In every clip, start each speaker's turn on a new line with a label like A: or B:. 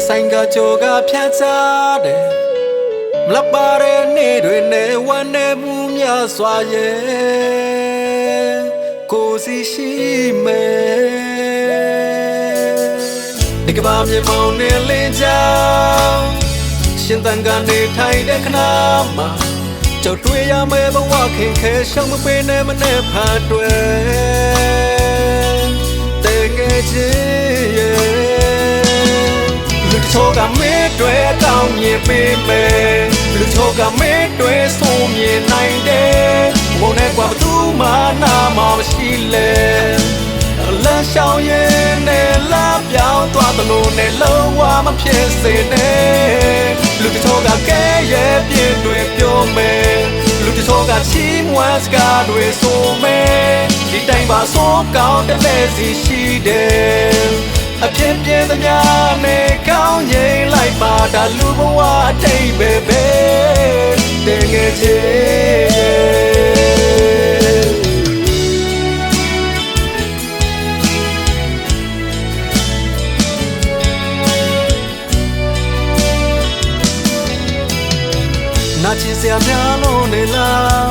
A: ဆိုင်ကကြောကဖြတ်ချတယ်မလပါတဲ့နေ့တွေနဲ့ဝမ်းနေမှုများစွာရဲ့ကိုစီရှိမယ်ဒီကဘာမြေမောင်နဲ့လင်းချောင်းရှင်တန်ကနေထိုင်တဲ့ခဏမှာကြောက်တွေ့ရမယ်ဘဝခင်ခဲရှောင်းမပေးနဲ့မနဲ့ဖန်တွေ့တဲ့ငယ်ချင်းရဲ့လူချိုကမဲတွေကောင်းမြင်ပေးမယ်လူချိုကမဲတွေဆိုမြင်နိုင်တယ်ဘုံနဲ့ကွာဘသူမှနာမရှိလဲလမ်းရှောင်ရင်နဲ့လာပြောင်းသွားသလိုနဲ့လုံးဝမဖြစ်စေနဲ့လူချိုကကဲရဲ့ပြည့်တွေပြောမယ်လူချိုကချီးမွမ်းစကားတွေဆိုမယ်ဒီတိုင်းပါဆိုကောင်းတဲ့လက်စီရှိတယ်အဖြစ်ပြင်းသမျှနဲ့ကောင်းရင်လိုက်ပါဒါလူဘဝအတိတ်ပဲတကယ်ချစ်နာချင်စရာများလို့နေလား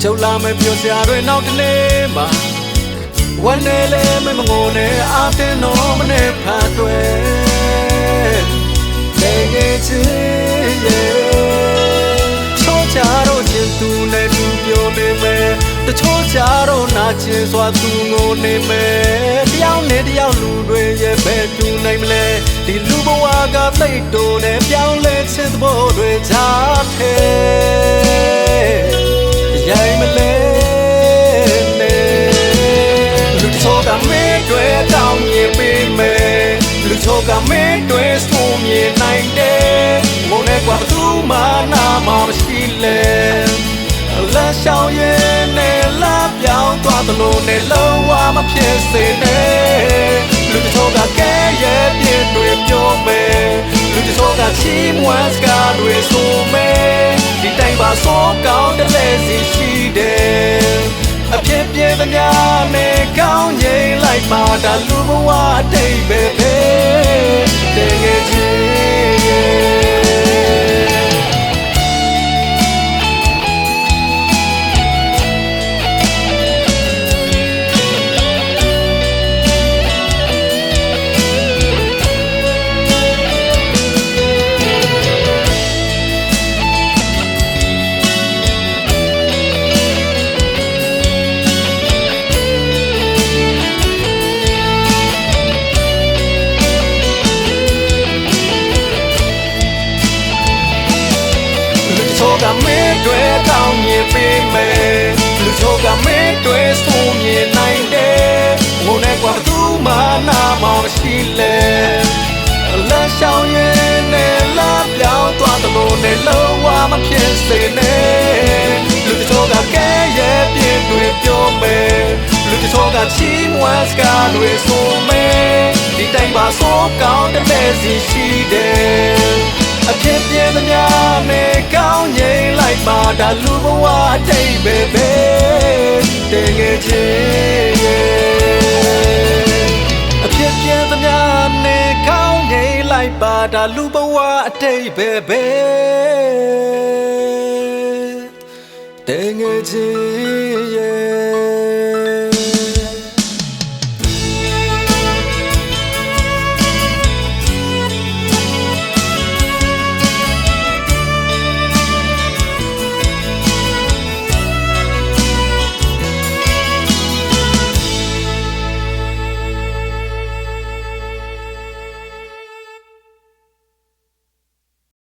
A: ချုပ်လာမယ်ပြောစရာတွေနောက်တနေ့မှာဝမ်းနေလေမငိုနဲ့အားတင်းတော့မနဲ့ဖတ်တွေတကယ်ချစ်ရဲ့ချိုးချတော့ချင်းသူနဲ့သူပြောနေမယ်တချို့ချတော့နာချင်စွာသူငိုနေမယ်တယောက်နဲ့တယောက်လူတွေရဲ့ပဲတူနိုင်မလဲဒီလူဘဝကသိတ်တိုးနဲ့ပြောင်းလဲချစ်သဘောတွေချားတယ်ရိုင်မလဲလူချိုကမဲတွေတောင်းမြင်ပေးမယ်လူချိုကမဲတွေဆိုမြင်နိုင်တယ်ဘုံနဲ့ကွာဘသူမှနာမရှိလဲလမ်းရှောင်ရင်နဲ့လာပြောင်းသွားသလိုနဲ့လုံးဝမဖြစ်စေနဲ့လူချိုကကဲရဲ့ပြည့်တွေပြောမယ်လူချိုကချီးမွမ်းစကားတွေဆိုမယ်ဒီတိုင်းပါဆိုကောင်းတဲ့လက်စီရှိတယ်အဖြစ်ပြင်းသမျှနဲ့ကောင်းရင်လိုက်ပါဒါလူဘဝအတိတ်ပဲတကယ်ချစ်ကမဲတွေတောင်းမြင်ပေးမယ်လူချိုကမဲတွေဆိုမြင်နိုင်တယ်ဘုံနဲ့ကွာဘသူမှနာမရှိလဲလမ်းရှောင်ရင်နဲ့လာပြောင်းသွားသလိုနဲ့လုံးဝမဖြစ်စေနဲ့လူချိုကကဲရဲ့ပြည့်တွေပြောမယ်လူချိုကချီးမွမ်းစကားတွေဆိုမယ်ဒီတိုင်းပါဆိုကောင်းတဲ့လက်စီရှိတယ်အဖြစ်ပြင်းသမျှနဲ့ကောင်းရင်လိုက်ပါဒါလူဘဝအတိတ်ပဲတကယ်ချစ်ရဲ့အဖြစ်ပြင်းသမျှနဲ့ကောင်းရင်လိုက်ပါဒါလူဘဝအတိတ်ပဲတကယ်ချစ်ရဲ့